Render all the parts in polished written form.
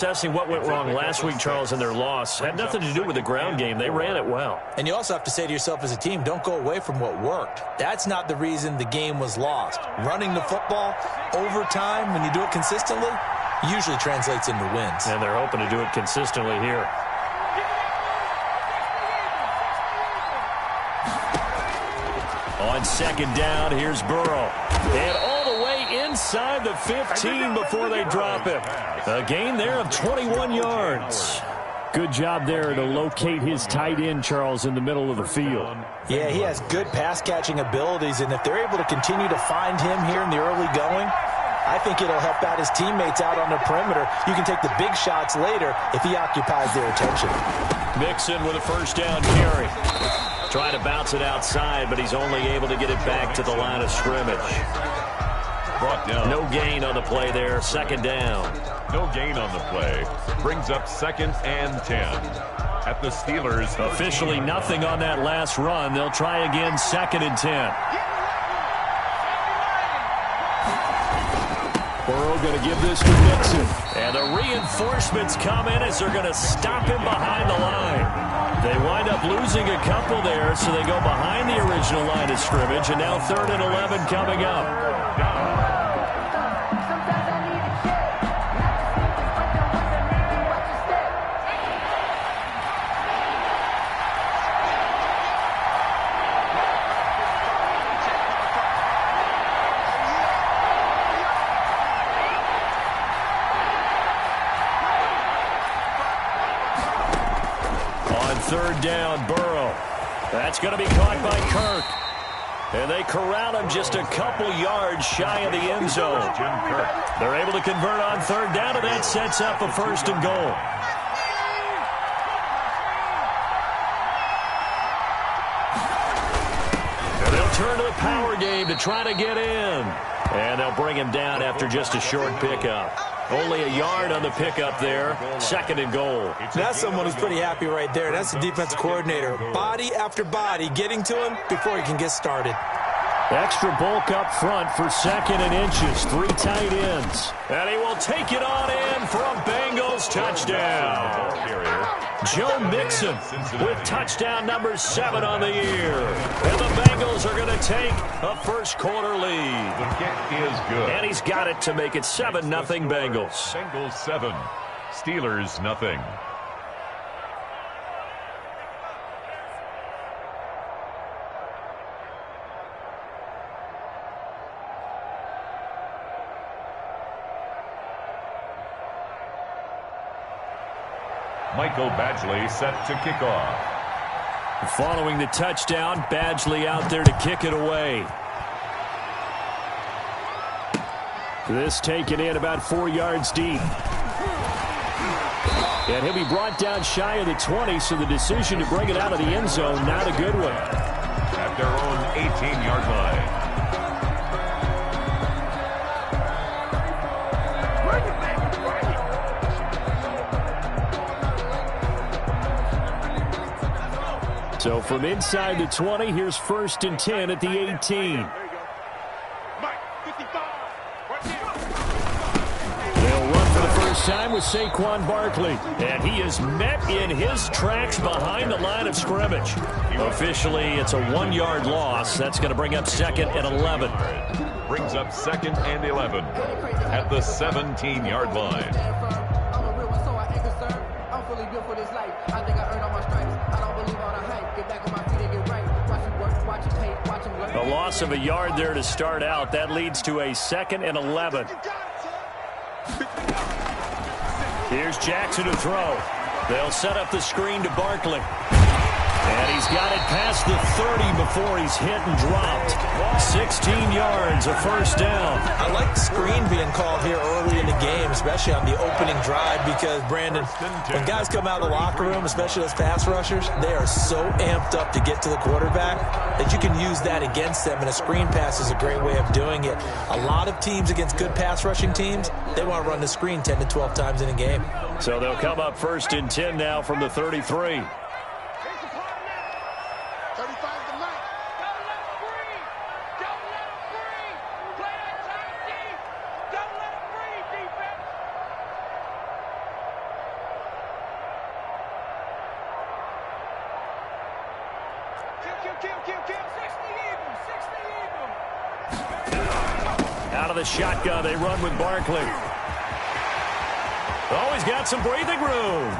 Assessing what went wrong last week, Charles, in their loss had nothing to do with the ground game. They ran it well. And you also have to say to yourself as a team, don't go away from what worked. That's not the reason the game was lost. Running the football over time, when you do it consistently, usually translates into wins. And they're hoping to do it consistently here. On second down, here's Burrow. And all the way inside the 15 before they drop him. A gain there of 21 yards. Good job there to locate his tight end, Charles, in the middle of the field. Yeah, he has good pass-catching abilities, and if they're able to continue to find him here in the early going, I think it'll help out his teammates out on the perimeter. You can take the big shots later if he occupies their attention. Mixon with a first down carry. Trying to bounce it outside, but he's only able to get it back to the line of scrimmage. Brought down. No gain on the play there. Second down. No gain on the play. Brings up 2nd and 10. At the Steelers. Officially nothing on that last run. They'll try again 2nd and 10. Burrow going to give this to Mixon. And the reinforcements come in as they're going to stop him behind the line. They wind up losing a couple there, so they go behind the original line of scrimmage, and now 3rd and 11 coming up. Third down, Burrow. That's going to be caught by Kirk. And they corral him just a couple yards shy of the end zone. They're able to convert on 3rd down, and that sets up a 1st and goal. And they'll turn to the power game to try to get in. And they'll bring him down after just a short pickup. Only a yard on the pickup there. 2nd and goal. That's someone who's pretty happy right there. That's the defense coordinator. Body after body getting to him before he can get started. Extra bulk up front for 2nd and inches. 3 tight ends. And he will take it on in for a Bengals touchdown. Joe Mixon with touchdown number 7 on the year. And the Bengals are going to take a first quarter lead. The kick is good. And he's got it to make it 7-0 Bengals. Bengals 7. Steelers nothing. Michael Badgley set to kick off. Following the touchdown, Badgley out there to kick it away. This taken in about 4 yards deep. And he'll be brought down shy of the 20, so the decision to bring it out of the end zone, not a good one. At their own 18-yard line. So from inside the 20, here's 1st and 10 at the 18. They'll run for the first time with Saquon Barkley. And he is met in his tracks behind the line of scrimmage. Officially, it's a 1-yard loss. That's going to bring up 2nd and 11. Brings up 2nd and 11 at the 17-yard line. A loss of a yard there to start out. That leads to a 2nd and 11. Here's Jackson to throw. They'll set up the screen to Barkley. And he's got it past the 30 before he's hit and dropped. 16 yards, a first down. I like the screen being called here early in the game, especially on the opening drive, because, Brandon, when guys come out of the locker room, especially those pass rushers, they are so amped up to get to the quarterback that you can use that against them, and a screen pass is a great way of doing it. A lot of teams against good pass rushing teams, they want to run the screen 10 to 12 times in a game. So they'll come up 1st and 10 now from the 33. Out of the shotgun, they run with Barkley. Oh, he's got some breathing room.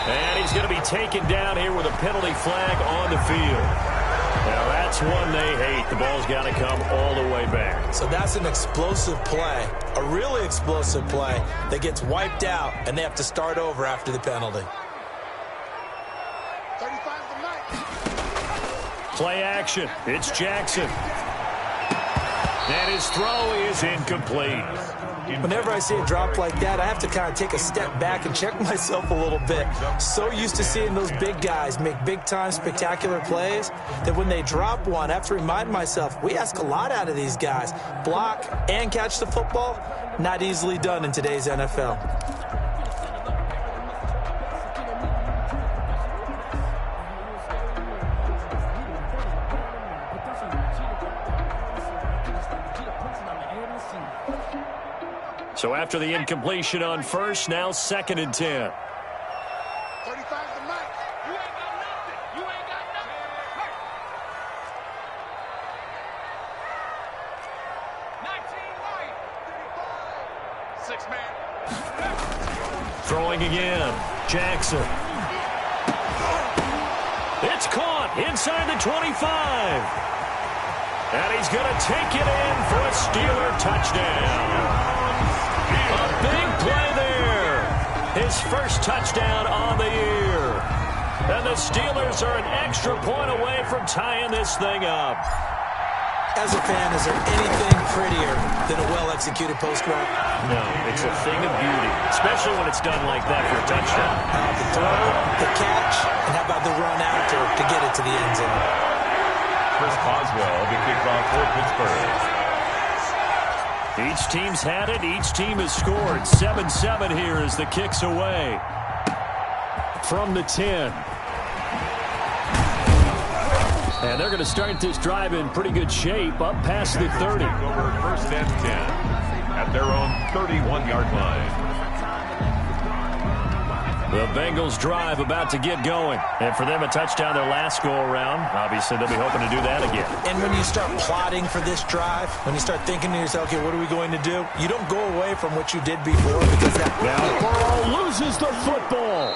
And he's going to be taken down here with a penalty flag on the field. Now, that's one they hate. The ball's got to come all the way back. So that's an explosive play, a really explosive play that gets wiped out, and they have to start over after the penalty. Play action. It's Jackson. And his throw is incomplete. Whenever I see a drop like that, I have to kind of take a step back and check myself a little bit. So used to seeing those big guys make big-time spectacular plays that when they drop one, I have to remind myself, we ask a lot out of these guys. Block and catch the football, not easily done in today's NFL. So after the incompletion on first, now 2nd and 10. 35 to Mike. You ain't got nothing. You ain't got nothing. 19 right. 35. 6 man. Throwing again. Jackson. It's caught inside the 25. And he's going to take it in for a Steeler touchdown. A big play there. His first touchdown on the year. And the Steelers are an extra point away from tying this thing up. As a fan, is there anything prettier than a well-executed post route? No, it's a thing of beauty, especially when it's done like that for a touchdown. How about the throw, the catch, and how about the run after to get it to the end zone? Chris Boswell, the kickoff for Pittsburgh. Each team's had it. Each team has scored. 7-7 here as the kick's away. From the 10. And they're going to start this drive in pretty good shape up past the 30. Over 1st and 10 at their own 31-yard line. The Bengals drive about to get going. And for them, a touchdown their last go-around. Obviously, they'll be hoping to do that again. And when you start plotting for this drive, when you start thinking to yourself, okay, what are we going to do? You don't go away from what you did before because that... Now Burrow loses the football.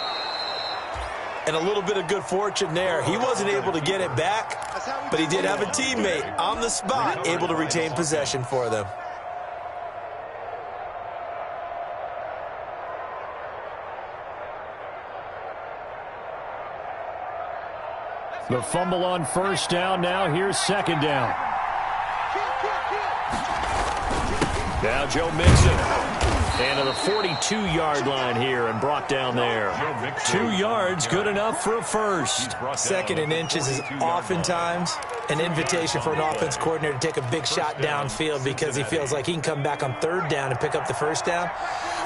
And a little bit of good fortune there. He wasn't able to get it back, but he did have a teammate on the spot able to retain possession for them. The fumble on first down. Now here's 2nd down. Now Joe Mixon. And to the 42-yard line here and brought down there. 2 yards, good enough for a first. 2nd and inches is oftentimes an invitation for an offense coordinator to take a big shot downfield because he feels like he can come back on 3rd down and pick up the first down.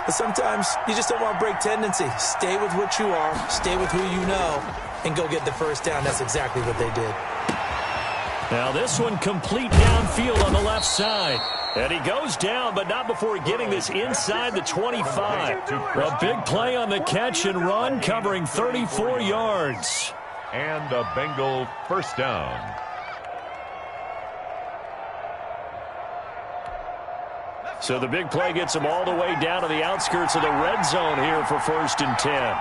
But sometimes you just don't want to break tendency. Stay with what you are, stay with who you know, and go get the first down. That's exactly what they did. Now this one complete downfield on the left side. And he goes down, but not before getting this inside the 25. A big play on the catch and run, covering 34 yards. And a Bengal first down. So the big play gets him all the way down to the outskirts of the red zone here for 1st and 10.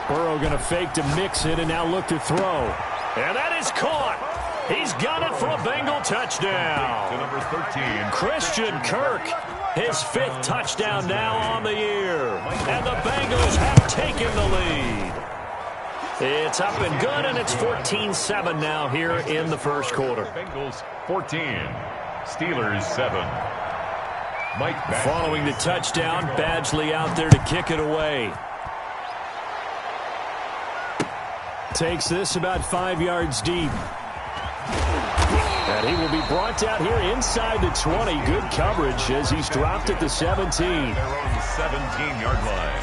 Burrow going to fake to Mixon and now look to throw. And that is caught. He's got it for a Bengal touchdown. To number 13. Christian Kirk, his 5th touchdown now on the year. And the Bengals have taken the lead. It's up and good, and it's 14-7 now here in the first quarter. Bengals 14. Steelers 7. Mike Badgley. Following the touchdown, Badgley out there to kick it away. Takes this about 5 yards deep. And he will be brought down here inside the 20. Good coverage as he's dropped at the 17. Their own 17-yard line.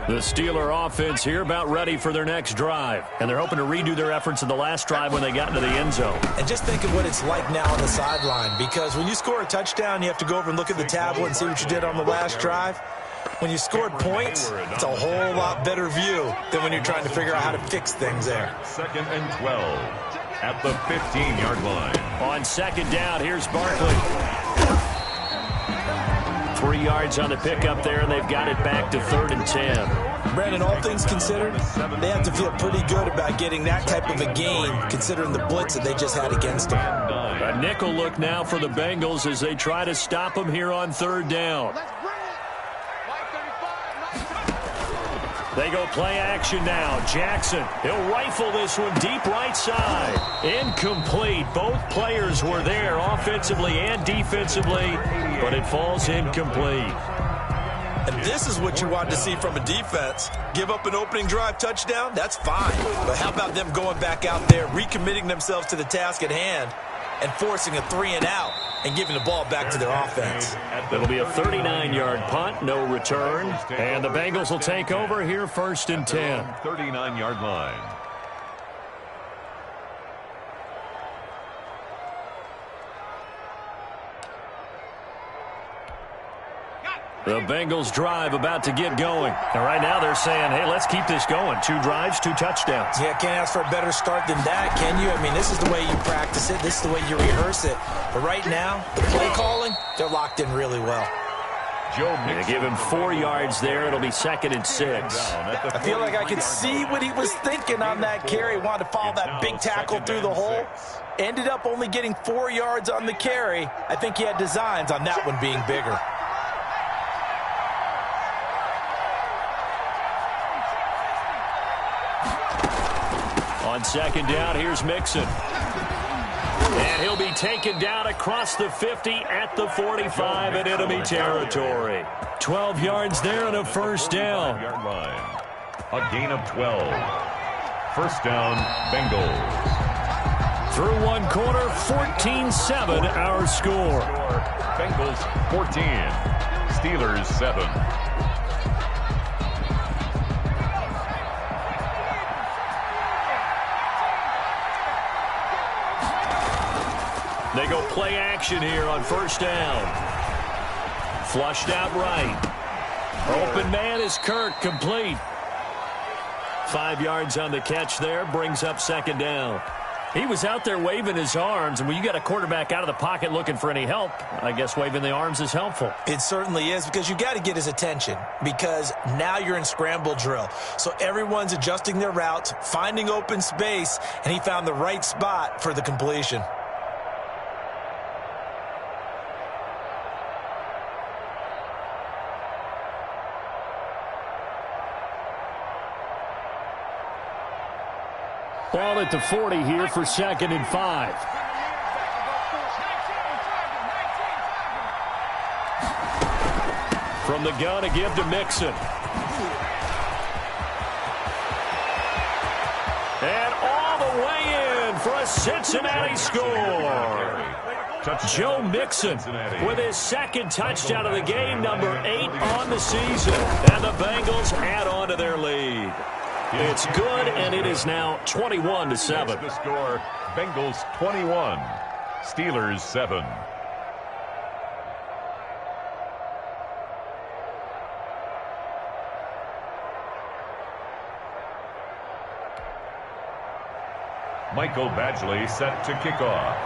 The Steeler offense here about ready for their next drive. And they're hoping to redo their efforts in the last drive when they got into the end zone. And just think of what it's like now on the sideline, because when you score a touchdown, you have to go over and look at the tablet and see what you did on the last drive. When you scored points, it's a whole lot better view than when you're trying to figure out how to fix things there. 2nd and 12 at the 15-yard line. On 2nd down, here's Barkley. 3 yards on the pickup there, and they've got it back to 3rd and 10. Brandon, all things considered, they have to feel pretty good about getting that type of a gain, considering the blitz that they just had against them. A nickel look now for the Bengals as they try to stop them here on 3rd down. They go play action now. Jackson, he'll rifle this one deep right side. Incomplete. Both players were there offensively and defensively, but it falls incomplete. And this is what you want to see from a defense. Give up an opening drive touchdown, that's fine. But how about them going back out there, recommitting themselves to the task at hand, and forcing a 3-and-out and giving the ball back to their offense. It'll be a 39-yard punt, no return. And the Bengals will take over here 1st and 10. 39-yard line. The Bengals drive about to get going. And right now they're saying, hey, let's keep this going. 2 drives, 2 touchdowns. Yeah, can't ask for a better start than that, can you? I mean, this is the way you practice it. This is the way you rehearse it. But right now, the play calling, they're locked in really well. They give him 4 yards there. It'll be 2nd and 6. I feel like I could see what he was thinking on that carry. Wanted to follow that big tackle through the hole. Ended up only getting 4 yards on the carry. I think he had designs on that one being bigger. On 2nd down, here's Mixon. And he'll be taken down across the 50 at the 45 in enemy territory. 12 yards there and a 1st down. A gain of 12. 1st down, Bengals. Through 1 quarter, 14-7 our score. Bengals 14, Steelers 7. They go play action here on 1st down. Flushed out right. Open man is Kirk, complete. 5 yards on the catch there, brings up 2nd down. He was out there waving his arms, and when you got a quarterback out of the pocket looking for any help, I guess waving the arms is helpful. It certainly is, because you got to get his attention, because now you're in scramble drill. So everyone's adjusting their routes, finding open space, and he found the right spot for the completion. Ball at the 40 here for 2nd and 5. From the gun, a give to Mixon. And all the way in for a Cincinnati score. Joe Mixon with his 2nd touchdown of the game, number 8 on the season. And the Bengals add on to their lead. It's good, and it is now 21-7. The score, Bengals 21, Steelers 7. Michael Badgley set to kick off.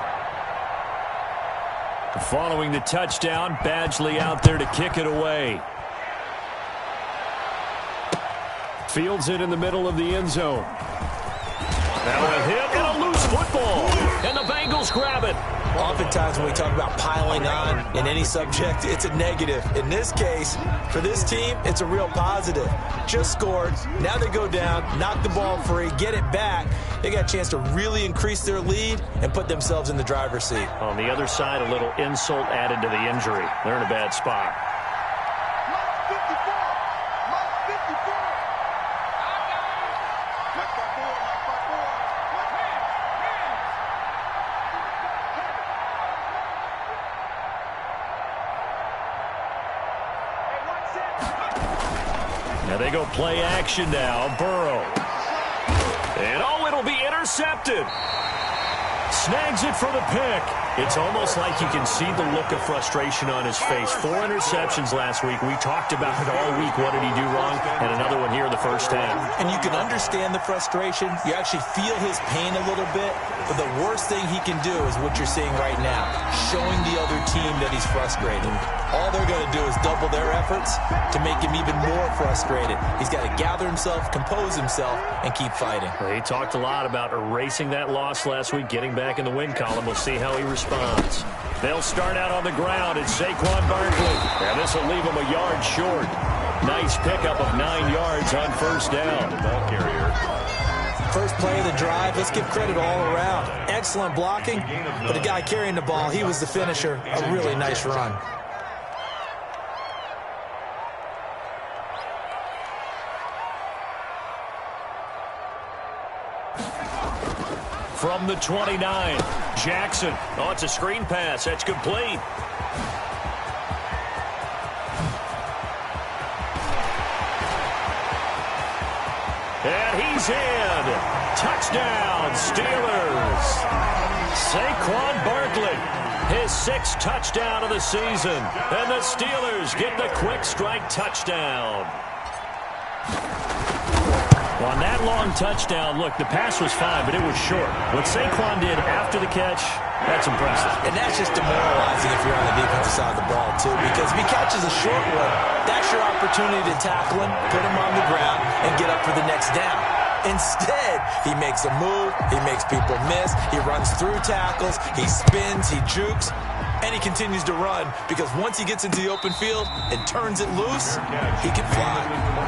Following the touchdown, Badgley out there to kick it away. Fields it in the middle of the end zone. Now a hit and a loose football. And the Bengals grab it. Oftentimes when we talk about piling on in any subject, it's a negative. In this case, for this team, it's a real positive. Just scored. Now they go down, knock the ball free, get it back. They got a chance to really increase their lead and put themselves in the driver's seat. On the other side, a little insult added to the injury. They're in a bad spot. And they go play action now. Burrow. And, oh, it'll be intercepted. Snags it for the pick. It's almost like you can see the look of frustration on his face. 4 interceptions last week. We talked about it all week. What did he do wrong? And another one here in the first half. And you can understand the frustration. You actually feel his pain a little bit. But the worst thing he can do is what you're seeing right now, showing the other team that he's frustrated. All they're going to do is double their efforts to make him even more frustrated. He's got to gather himself, compose himself, and keep fighting. Well, he talked a lot about erasing that loss last week, getting back in the win column. We'll see how he responds. They'll start out on the ground. It's Saquon Barkley. And this will leave him a yard short. Nice pickup of 9 yards on first down. The ball carrier. First play of the drive, let's give credit all around. Excellent blocking, but the guy carrying the ball, he was the finisher. A really nice run. From the 29, Jackson. Oh, it's a screen pass. That's complete. And he's in. Touchdown, Steelers. Saquon Barkley, his 6th touchdown of the season. And the Steelers get the quick strike touchdown. On that long touchdown, look, the pass was fine, but it was short. What Saquon did after the catch, that's impressive. And that's just demoralizing if you're on the defensive side of the ball, too, because if he catches a short one, that's your opportunity to tackle him, put him on the ground, and get up for the next down. Instead, he makes a move, he makes people miss, he runs through tackles, he spins, he jukes, and he continues to run because once he gets into the open field and turns it loose, he can fly.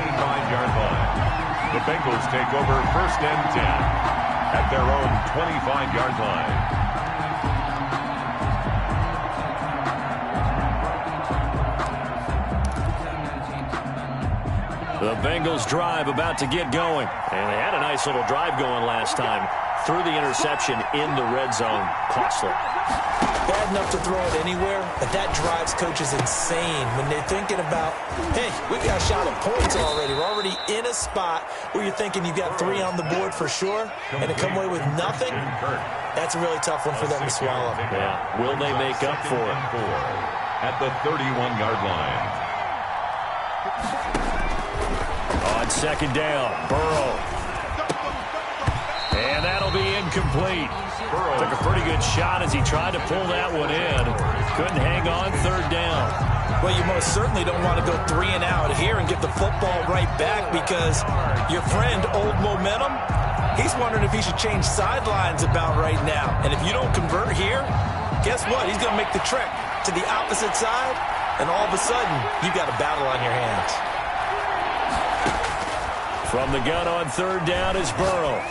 25-yard line. The Bengals take over first and 10 at their own 25-yard line. The Bengals drive about to get going. And they had a nice little drive going last time. Threw the interception in the red zone. Costly. Bad enough to throw it anywhere, but that drives coaches insane when they're thinking about, hey, we got a shot at points already. We're already in a spot where you're thinking you've got 3 on the board for sure, and to come away with nothing, that's a really tough one for them to swallow. Yeah. Will they make up for it? At the 31-yard line. On second down, Burrow. And that'll be incomplete. Burrow took a pretty good shot as he tried to pull that one in. Couldn't hang on third down. Well, you most certainly don't want to go 3 and out here and get the football right back because your friend, Old Momentum, he's wondering if he should change sidelines about right now. And if you don't convert here, guess what? He's going to make the trek to the opposite side, and all of a sudden, you've got a battle on your hands. From the gun on third down is Burrow.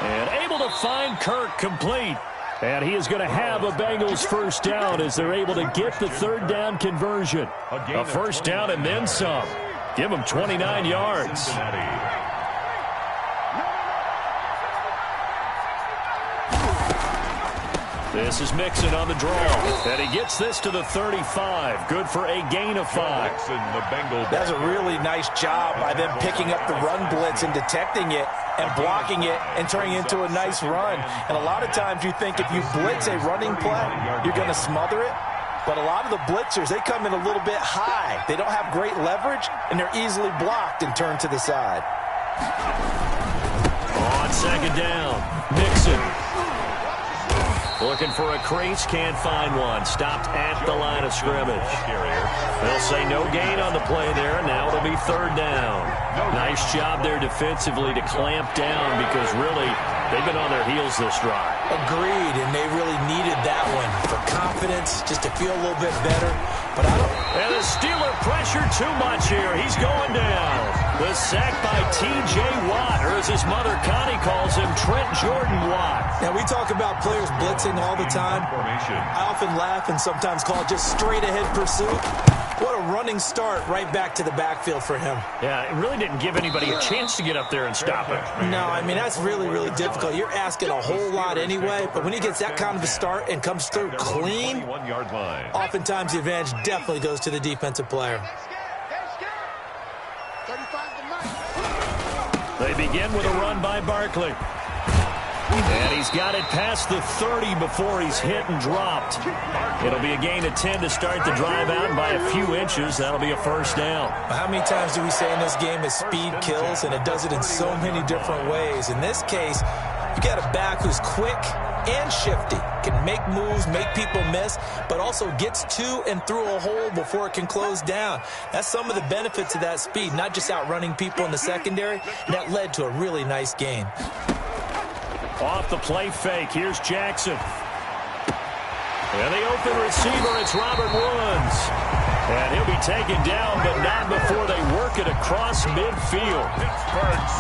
And able to find Kirk complete. And he is going to have a Bengals first down as they're able to get the third down conversion. A first down and then some. Give them 29 yards. This is Mixon on the draw. And he gets this to the 35. Good for a gain of 5. That's a really nice job by them picking up the run blitz and detecting it and blocking it and turning it into a nice run. And a lot of times you think if you blitz a running play, you're going to smother it. But a lot of the blitzers, they come in a little bit high. They don't have great leverage, and they're easily blocked and turned to the side. On second down, Mixon. Looking for a crease, can't find one. Stopped at the line of scrimmage. They'll say no gain on the play there, and now it'll be third down. Nice job there defensively to clamp down because really they've been on their heels this drive. Agreed, and they really needed that one for confidence, just to feel a little bit better. But I don't... And the Steeler pressure too much here. He's going down. The sack by T.J. Watt, or as his mother Connie calls him, Trent Jordan Watt. Now, we talk about players blitzing all the time. I often laugh and sometimes call it just straight-ahead pursuit. What a running start right back to the backfield for him. Yeah, it really didn't give anybody a chance to get up there and stop him. No, I mean, that's really, really difficult. You're asking a whole lot anyway, but when he gets that kind of a start and comes through clean, oftentimes the advantage definitely goes to the defensive player. They begin with a run by Barkley. And he's got it past the 30 before he's hit and dropped. It'll be a gain of 10 to start the drive out, and by a few inches, that'll be a first down. How many times do we say in this game that speed kills, and it does it in so many different ways? In this case, you got a back who's quick and shifty, can make moves, make people miss, but also gets to and through a hole before it can close down. That's some of the benefits of that speed, not just outrunning people in the secondary, and that led to a really nice gain. Off the play fake, here's Jackson. And the open receiver, it's Robert Woods. And he'll be taken down, but not before they work it across midfield.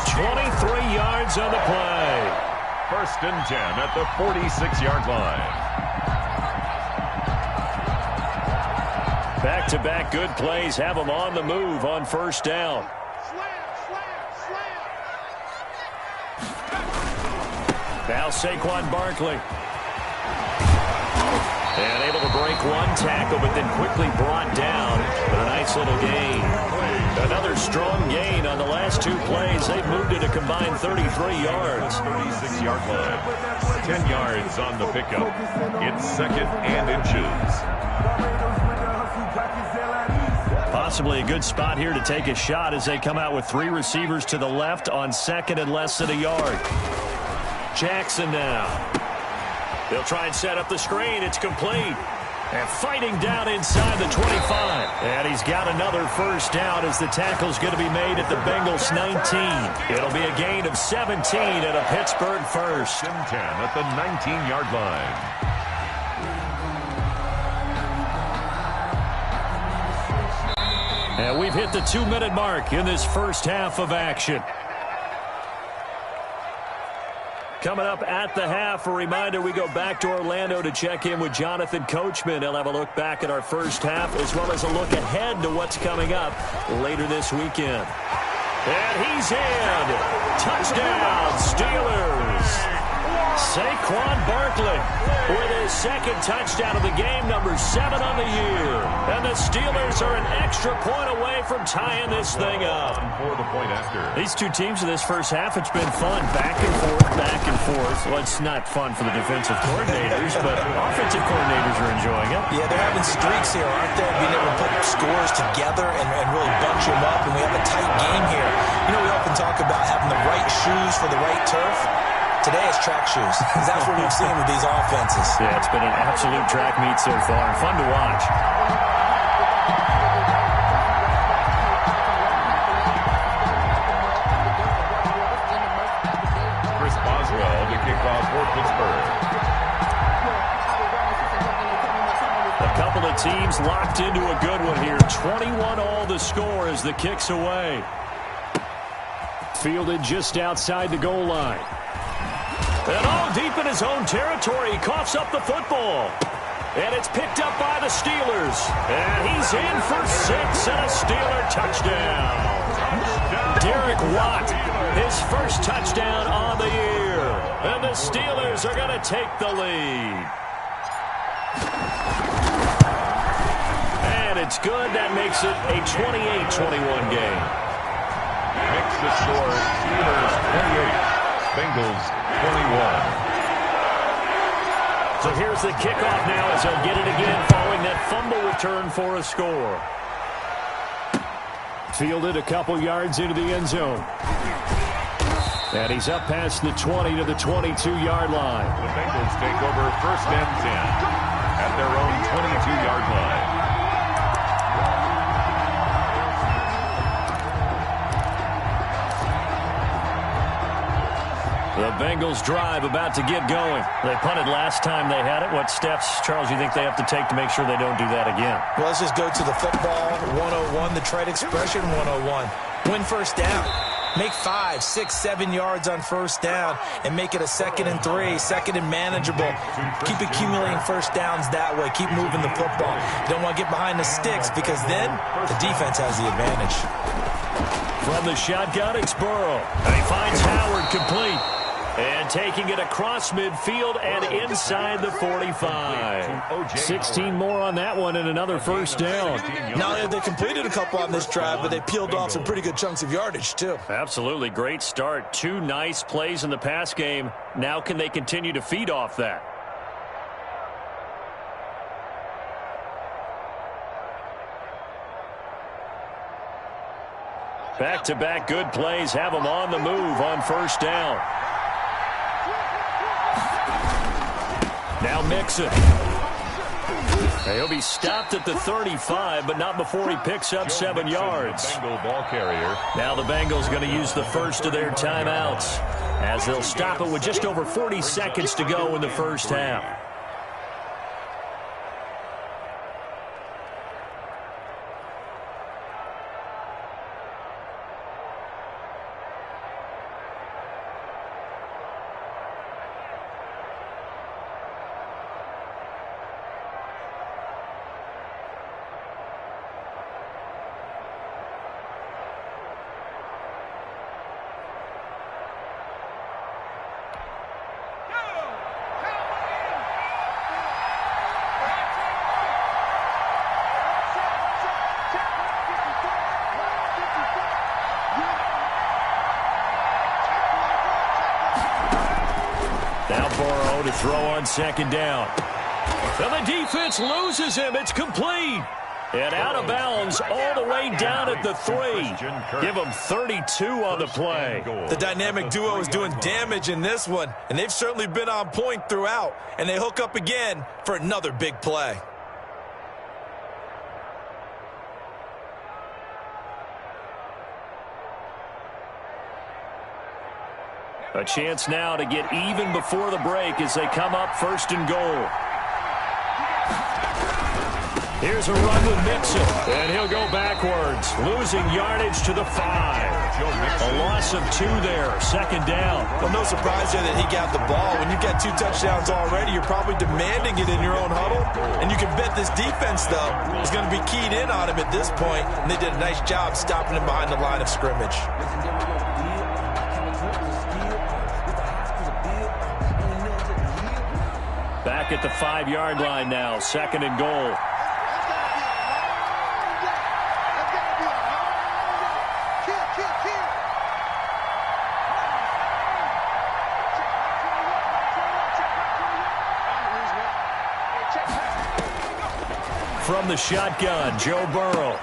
23 yards on the play. First and 10 at the 46-yard line. Back-to-back good plays have them on the move on first down. Now Saquon Barkley. And able to break one tackle, but then quickly brought down. But a nice little gain. Another strong gain on the last two plays. They've moved it a combined 33 yards. 36-yard line. 10 yards on the pickup. It's second and inches. Possibly a good spot here to take a shot as they come out with three receivers to the left on second and less than a yard. Jackson now. They'll try and set up the screen. It's complete. And fighting down inside the 25. And he's got another first down as the tackle's going to be made at the Bengals 19. It'll be a gain of 17 at a Pittsburgh first. And 10 at the 19-yard line. And we've hit the 2-minute mark in this first half of action. Coming up at the half, a reminder, we go back to Orlando to check in with Jonathan Coachman. He'll have a look back at our first half as well as a look ahead to what's coming up later this weekend. And he's in. Touchdown, Steelers. Saquon Barkley with his second touchdown of the game, number 7 on the year. And the Steelers are an extra point away from tying this thing up. For the point after. These two teams in this first half, it's been fun. Back and forth, back and forth. Well, it's not fun for the defensive coordinators, but offensive coordinators are enjoying it. Yeah, they're having streaks here, aren't they? Being able to put scores together and really bunch them up, and we have a tight game here. You know, we often talk about having the right shoes for the right turf. Today it's track shoes, because that's what we've seen with these offenses. Yeah, it's been an absolute track meet so far, and fun to watch. Chris Boswell to kick off for Pittsburgh. A couple of teams locked into a good one here. 21-all the score as the kick's away. Fielded just outside the goal line. And all deep in his own territory, he coughs up the football. And it's picked up by the Steelers. And he's in for 6 and a Steeler touchdown. Derek Watt, his first touchdown on the year. And the Steelers are going to take the lead. And it's good. That makes it a 28-21 game. Makes the score Steelers 28. Bengals 21. So here's the kickoff now as they'll get it again following that fumble return for a score. Fielded a couple yards into the end zone. And he's up past the 20 to the 22-yard line. The Bengals take over first and 10 at their own 22-yard line. The Bengals drive about to get going. They punted last time they had it. What steps, Charles, you think they have to take to make sure they don't do that again? Well, let's just go to the football 101, the trade expression 101. Win first down. Make 5, 6, 7 yards on first down and make it a 2nd and 3, second and manageable. Keep accumulating first downs that way. Keep moving the football. You don't want to get behind the sticks because then the defense has the advantage. From the shotgun, it's Burrow. And he finds Howard complete. And taking it across midfield and inside the 45. 16 more on that one and another first down. Not only have they completed a couple on this drive, but they peeled off some pretty good chunks of yardage, too. Absolutely great start. 2 nice plays in the pass game. Now can they continue to feed off that? Back-to-back good plays have them on the move on first down. Now Mixon. He'll be stopped at the 35, but not before he picks up 7 yards. Ball carrier. Now the Bengals going to use the first of their timeouts as they'll stop it with just over 40 seconds to go in the first half. To throw on second down. And the defense loses him. It's complete. And out of bounds all the way down at the 3. Give him 32 on the play. The dynamic duo is doing damage in this one, and they've certainly been on point throughout. And they hook up again for another big play. A chance now to get even before the break as they come up first and goal. Here's a run with Mixon, and he'll go backwards, losing yardage to the 5. A loss of 2 there, second down. Well, no surprise there that he got the ball. When you've got 2 touchdowns already, you're probably demanding it in your own huddle. And you can bet this defense, though, is going to be keyed in on him at this point, and they did a nice job stopping him behind the line of scrimmage. Back at the 5-yard line now, second and goal. From the shotgun, Joe Burrow.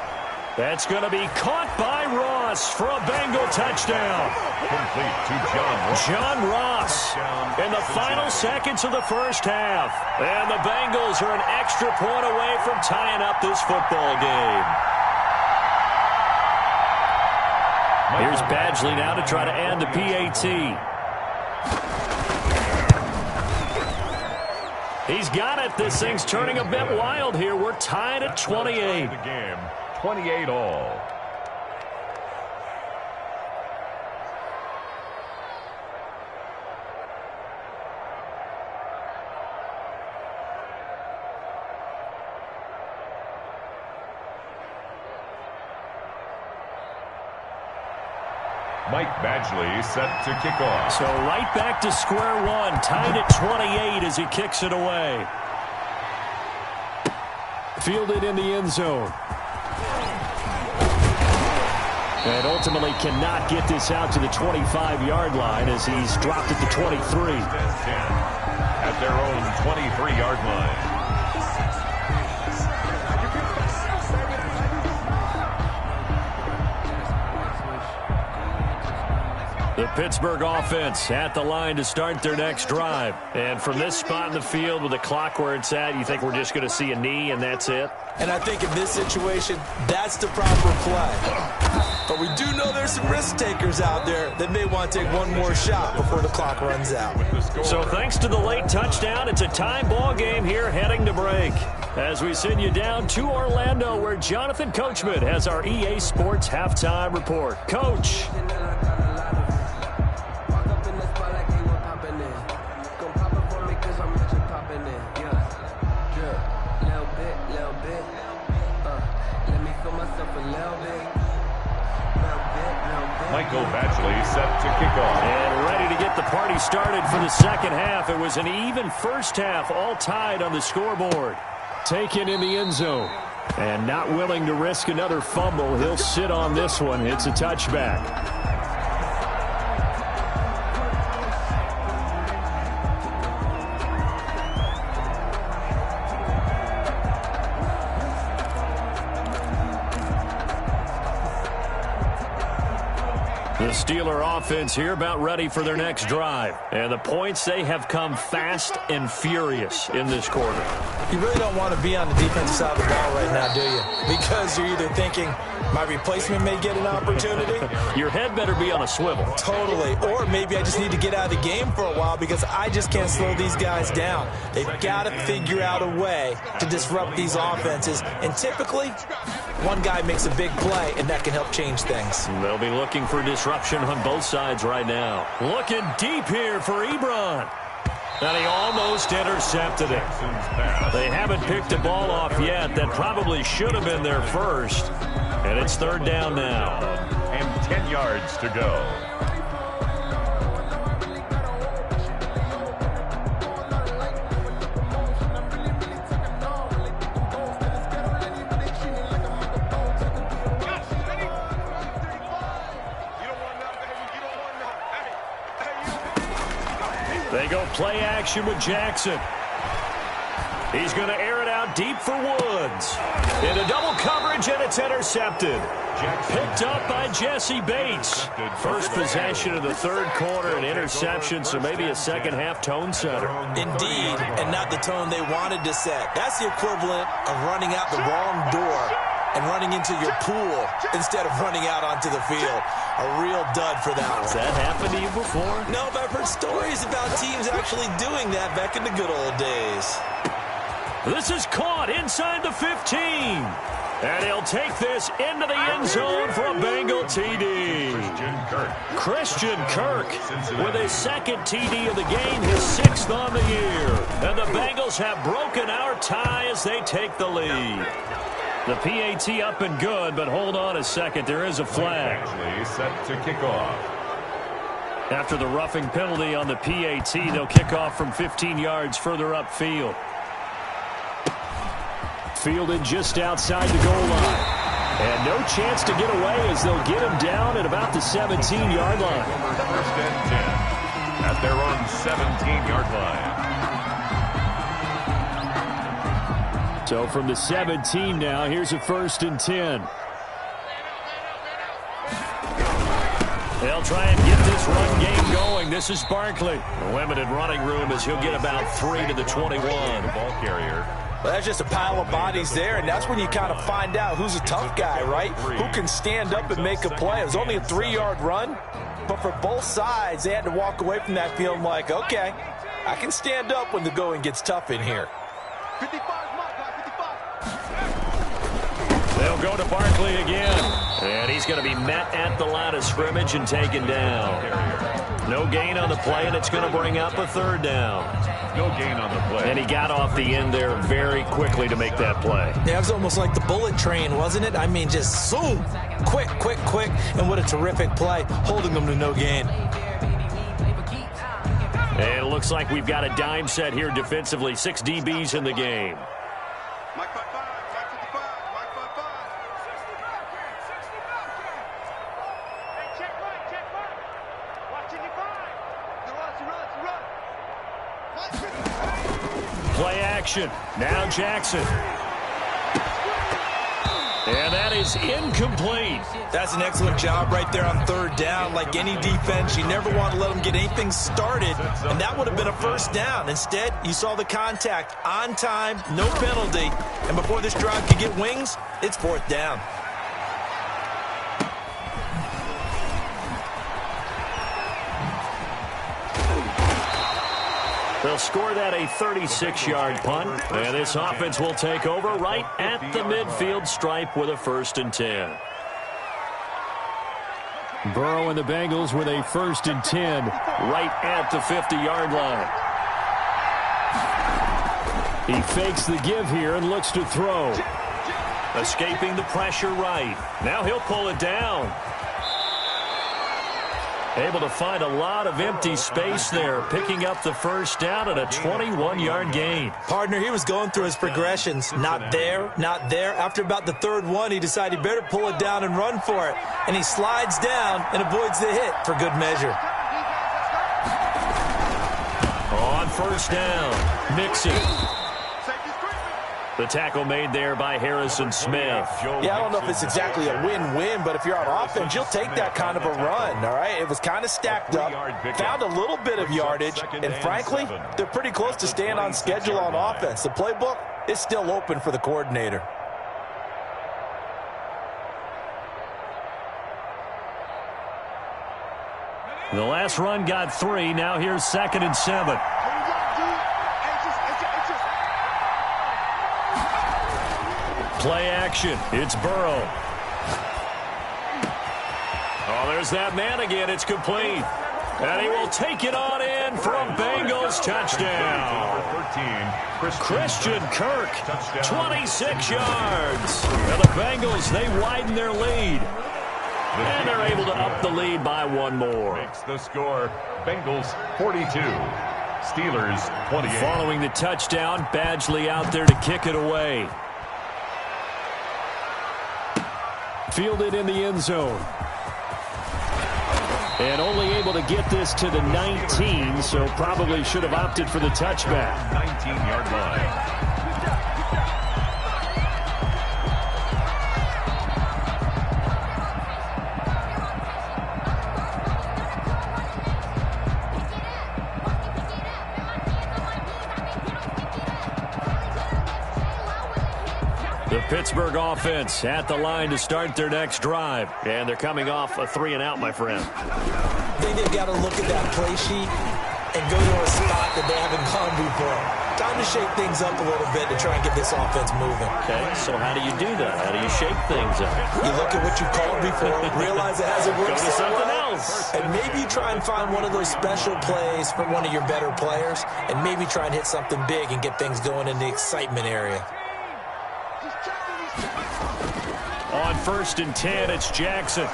That's going to be caught by Ross for a Bengal touchdown. Complete to John Ross. John Ross in the final seconds of the first half. And the Bengals are an extra point away from tying up this football game. Here's Badgley now to try to end the PAT. He's got it. This thing's turning a bit wild here. We're tied at 28. The game, 28 all. Mike Badgley set to kick off. So right back to square one, tied at 28 as he kicks it away. Fielded in the end zone. And ultimately cannot get this out to the 25-yard line as he's dropped at the 23. At their own 23-yard line. The Pittsburgh offense at the line to start their next drive. And from this spot in the field with the clock where it's at, you think we're just going to see a knee and that's it? And I think in this situation, that's the proper play. But we do know there's some risk takers out there that may want to take one more shot before the clock runs out. So thanks to the late touchdown, it's a tie ball game here heading to break. As we send you down to Orlando where Jonathan Coachman has our EA Sports halftime report. Coach. Michael Badgley actually set to kick off. And ready to get the party started for the second half. It was an even first half, all tied on the scoreboard. Taken in the end zone. And not willing to risk another fumble. He'll sit on this one. It's a touchback. The Steeler offense here about ready for their next drive. And the points, they have come fast and furious in this quarter. You really don't want to be on the defensive side of the ball right now, do you? Because you're either thinking, my replacement may get an opportunity. Your head better be on a swivel. Totally. Or maybe I just need to get out of the game for a while because I just can't slow these guys down. They've got to figure out a way to disrupt these offenses. And typically, one guy makes a big play, and that can help change things. They'll be looking for disruption on both sides right now. Looking deep here for Ebron. And he almost intercepted it. They haven't picked a ball off yet. That probably should have been their first. And it's third down now. And 10 yards to go. They go play action with Jackson. He's going to air it out deep for Woods. Into double coverage, and it's intercepted. Picked up by Jesse Bates. First possession of the third quarter, an interception, so maybe a second-half tone setter. Indeed, and not the tone they wanted to set. That's the equivalent of running out the wrong door and running into your pool instead of running out onto the field. A real dud for that one. Has that happened to you before? No, but I've heard stories about teams actually doing that back in the good old days. This is caught inside the 15. And he'll take this into the end zone for a Bengal TD. Christian Kirk with his second TD of the game, his sixth on the year. And the Bengals have broken our tie as they take the lead. The PAT up and good, but hold on a second. There is a flag. Actually set to kick off. After the roughing penalty on the PAT, they'll kick off from 15 yards further upfield. Fielded just outside the goal line. And no chance to get away as they'll get him down at about the 17-yard line. First and 10 at their own 17-yard line. So from the 17 now, here's a first and 10. They'll try and get this run game going. This is Barkley. Limited running room as he'll get about 3 to the 21. The ball carrier. Well, that's just a pile of bodies there, and that's when you kind of find out who's a tough guy, right? Who can stand up and make a play. It was only a 3-yard run, but for both sides, they had to walk away from that feeling like, okay, I can stand up when the going gets tough in here. 55. They'll go to Barkley again. And he's going to be met at the line of scrimmage and taken down. No gain on the play, and it's going to bring up a third down. No gain on the play. And he got off the end there very quickly to make that play. Yeah, it was almost like the bullet train, wasn't it? I mean, just zoom. Quick, quick, quick. And what a terrific play, holding them to no gain. And it looks like we've got a dime set here defensively. 6 DBs in the game. Mike 55, Mike 55, Mike 55. Hey, check Mike. Watching you five. Run. Play action. Now Jackson. And that is incomplete. That's an excellent job right there on third down. Like any defense, you never want to let them get anything started, and that would have been a first down. Instead, you saw the contact on time, no penalty, and before this drive could get wings, it's fourth down. They'll score that a 36-yard punt. And this offense will take over right at the midfield stripe with a first and 10. Burrow and the Bengals with a first and 10 right at the 50-yard line. He fakes the give here and looks to throw. Escaping the pressure right. Now he'll pull it down. Able to find a lot of empty space there, picking up the first down and a 21-yard gain. Partner, he was going through his progressions. Not there, not there. After about the third one, he decided he better pull it down and run for it. And he slides down and avoids the hit for good measure. On first down, Mixon. The tackle made there by Harrison Smith. Yeah, I don't know if it's exactly a win-win, but if you're on offense, you'll take that kind of a run, all right? It was kind of stacked up, found a little bit of yardage, and frankly, they're pretty close to staying on schedule on offense. The playbook is still open for the coordinator. The last run got 3. Now here's 2nd and 7. Play action. It's Burrow. Oh, there's that man again. It's complete. And he will take it on in for a Bengals touchdown. Christian Kirk, 26 yards. And the Bengals, they widen their lead. And they're able to up the lead by one more. Makes the score, Bengals 42, Steelers 28. Following the touchdown, Badgley out there to kick it away. Fielded in the end zone. And only able to get this to the 19, so probably should have opted for the touchback. 19-yard line. The Pittsburgh offense at the line to start their next drive. And they're coming off a 3-and-out, my friend. I think they've got to look at that play sheet and go to a spot that they haven't gone before. Time to shake things up a little bit to try and get this offense moving. Okay, so how do you do that? How do you shake things up? You look at what you called before, realize it hasn't worked Go to something else. and maybe you try and find one of those special plays from one of your better players, and maybe try and hit something big and get things going in the excitement area. On 1st and 10, it's Jackson.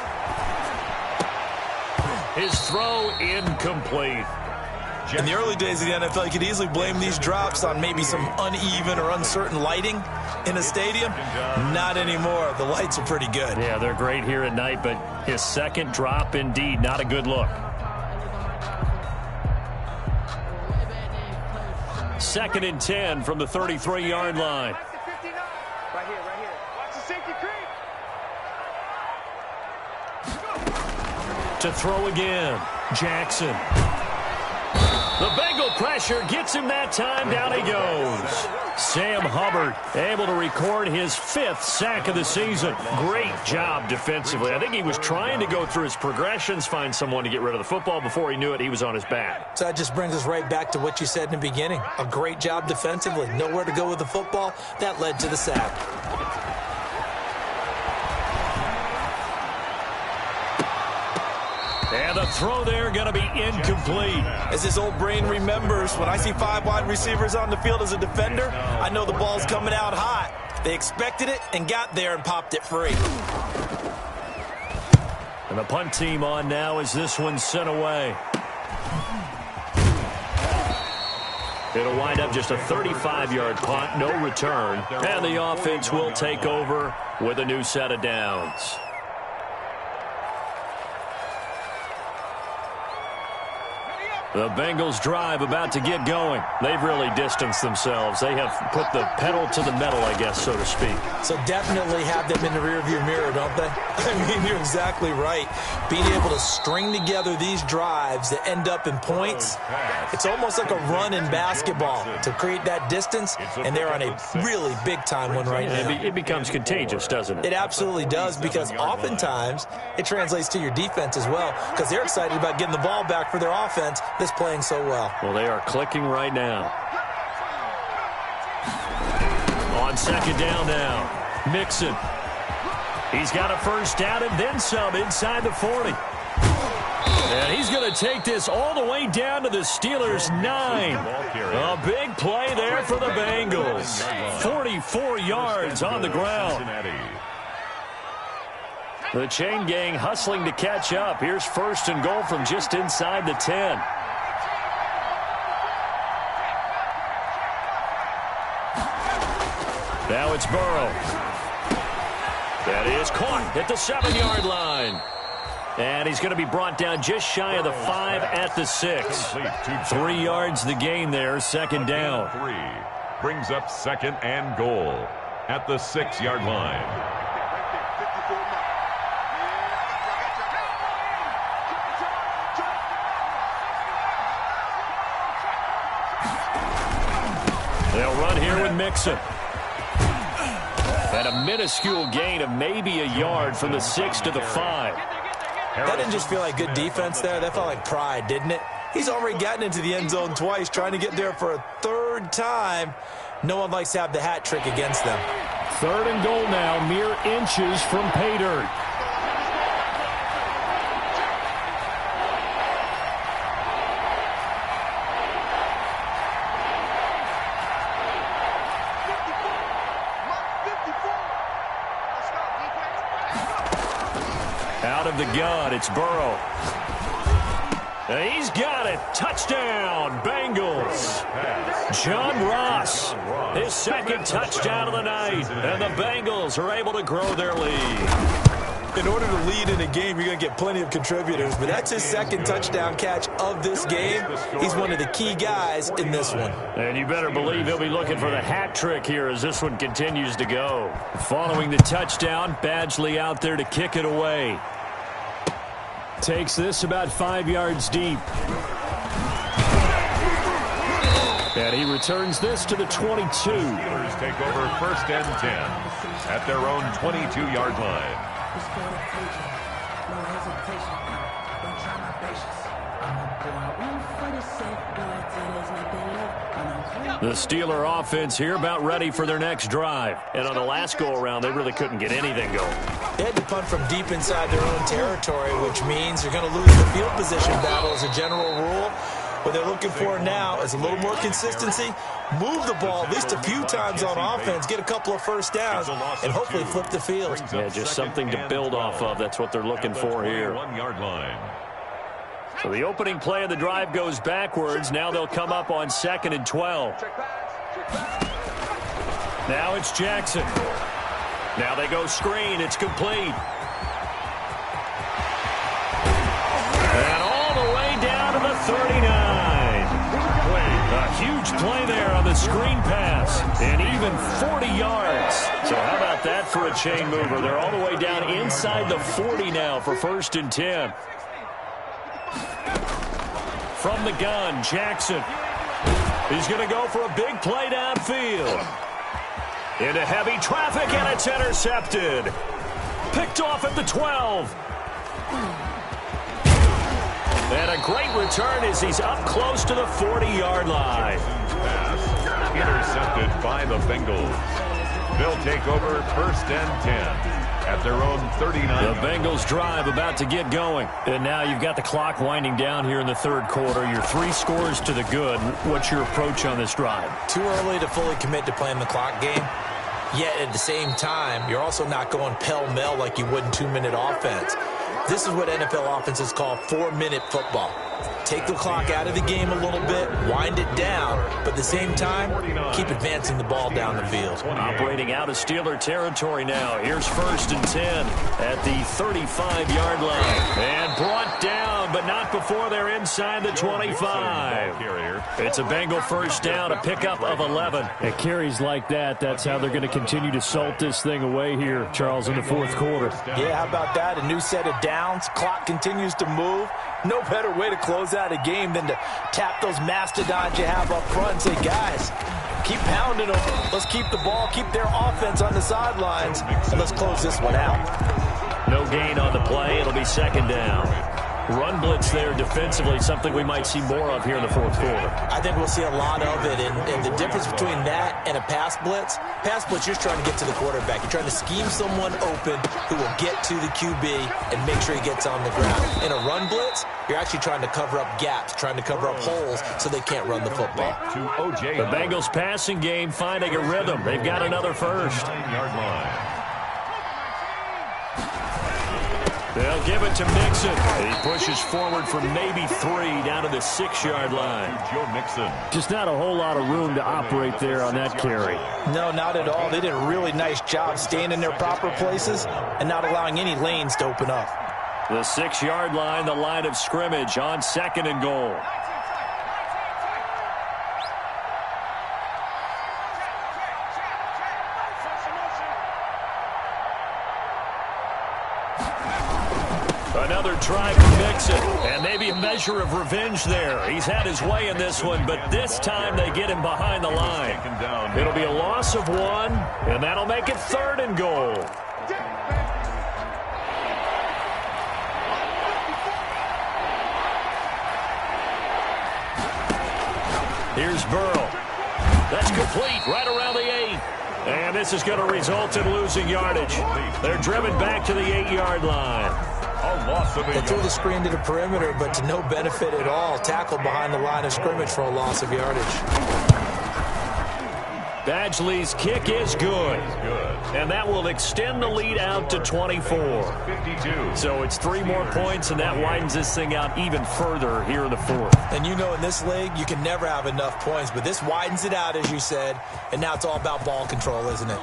His throw incomplete. In the early days of the NFL, you could easily blame these drops on maybe some uneven or uncertain lighting in a stadium. Not anymore. The lights are pretty good. Yeah, they're great here at night, but his second drop, indeed, not a good look. 2nd and 10 from the 33-yard line. Right here. Watch the safety creep. To throw again, Jackson. The Bengal pressure gets him that time. Down he goes. Sam Hubbard able to record his 5th sack of the season. Great job defensively. I think he was trying to go through his progressions, find someone to get rid of the football. Before he knew it, he was on his back. So that just brings us right back to what you said in the beginning. A great job defensively. Nowhere to go with the football. That led to the sack. And the throw there going to be incomplete. As his old brain remembers, when I see 5 wide receivers on the field as a defender, I know the ball's coming out hot. They expected it and got there and popped it free. And the punt team on now as this one's sent away. It'll wind up just a 35-yard punt, no return. And the offense will take over with a new set of downs. The Bengals drive about to get going. They've really distanced themselves. They have put the pedal to the metal, I guess, so to speak. So definitely have them in the rearview mirror, don't they? I mean, you're exactly right. Being able to string together these drives that end up in points, it's almost like a run in basketball to create that distance, and they're on a really big-time one right now. It becomes contagious, doesn't it? It absolutely does, because oftentimes it translates to your defense as well, because they're excited about getting the ball back for their offense that's playing so well. Well, they are clicking right now. On 2nd down now, Mixon. He's got a first down and then some inside the 40. And he's going to take this all the way down to the Steelers' 9. A big play there for the Bengals. 44 yards on the ground. The chain gang hustling to catch up. Here's first and goal from just inside the 10. Now it's Burrow. That is caught at the 7-yard line. And he's going to be brought down just shy of the 5 at the 6. 3 yards the gain there, second down. Brings up second and goal at the 6-yard line. They'll run here with Mixon. And a minuscule gain of maybe a yard from the 6 to the 5. That didn't just feel like good defense there. That felt like pride, didn't it? He's already gotten into the end zone twice, trying to get there for a third time. No one likes to have the hat trick against them. Third and goal now, mere inches from pay dirt. Out of the gun, it's Burrow. And he's got it. Touchdown, Bengals. John Ross, his second touchdown of the night. And the Bengals are able to grow their lead. In order to lead in a game, you're going to get plenty of contributors, but that's his second touchdown catch of this game. He's one of the key guys in this one. And you better believe he'll be looking for the hat trick here as this one continues to go. Following the touchdown, Badgley out there to kick it away. Takes this about 5 yards deep. And he returns this to the 22. Steelers take over first and 10 at their own 22-yard line. The Steeler offense here about ready for their next drive. And on the last go-around, they really couldn't get anything going. They had to punt from deep inside their own territory, which means you're going to lose the field position battle as a general rule. What they're looking for now is a little more consistency, move the ball at least a few times on offense, get a couple of first downs, and hopefully flip the field. Yeah, just something to build off of. That's what they're looking for here. 1-yard line. So the opening play of the drive goes backwards. Now they'll come up on 2nd and 12. Now it's Jackson. Now they go screen. It's complete. And all the way down to the 39. A huge play there on the screen pass. And even 40 yards. So how about that for a chain mover? They're all the way down inside the 40 now for first and 10. From the gun, Jackson. He's going to go for a big play downfield. Into heavy traffic, and it's intercepted. Picked off at the 12. And a great return as he's up close to the 40-yard line. Pass intercepted by the Bengals. They'll take over first and 10. At their own 39. The Bengals drive about to get going. And now you've got the clock winding down here in the third quarter. You're 3 scores to the good. What's your approach on this drive? Too early to fully commit to playing the clock game. Yet at the same time, you're also not going pell-mell like you would in 2-minute offense. This is what NFL offenses call 4-minute football. Take the clock out of the game a little bit, wind it down, but at the same time, keep advancing the ball down the field. Operating out of Steeler territory now. Here's first and 10 at the 35-yard line. And brought down, but not before they're inside the 25. It's a Bengal first down, a pickup of 11. At carries like that, that's how they're going to continue to salt this thing away here, Charles, in the fourth quarter. Yeah, how about that? A new set of downs. Clock continues to move. No better way to close out a game than to tap those mastodons you have up front and say, guys, keep pounding them. Let's keep the ball, keep their offense on the sidelines, and let's close this one out. No gain on the play. It'll be second down. Run blitz there defensively, something we might see more of here in the fourth quarter. I think we'll see a lot of it, and the difference between that and a pass blitz, you're just trying to get to the quarterback. You're trying to scheme someone open who will get to the QB and make sure he gets on the ground. In a run blitz, you're actually trying to cover up gaps, trying to cover up holes so they can't run the football. The Bengals passing game finding a rhythm. They've got another first. 9-yard line. They'll give it to Mixon. He pushes forward from maybe 3 down to the 6-yard line. Joe Mixon. Just not a whole lot of room to operate there on that carry. No, not at all. They did a really nice job staying in their proper places and not allowing any lanes to open up. The 6-yard line, the line of scrimmage on 2nd and goal. Another try for Mixon, and maybe a measure of revenge there. He's had his way in this one, but this time they get him behind the line. It'll be a loss of 1, and that'll make it 3rd and goal. Here's Burrow. That's complete right around the 8. And this is going to result in losing yardage. They're driven back to the 8-yard line. They threw the screen to the perimeter, but to no benefit at all. Tackled behind the line of scrimmage for a loss of yardage. Badgley's kick is good. And that will extend the lead out to 24. 52. So it's 3 more points, and that widens this thing out even further here in the 4th. And you know in this league, you can never have enough points, but this widens it out, as you said, and now it's all about ball control, isn't it?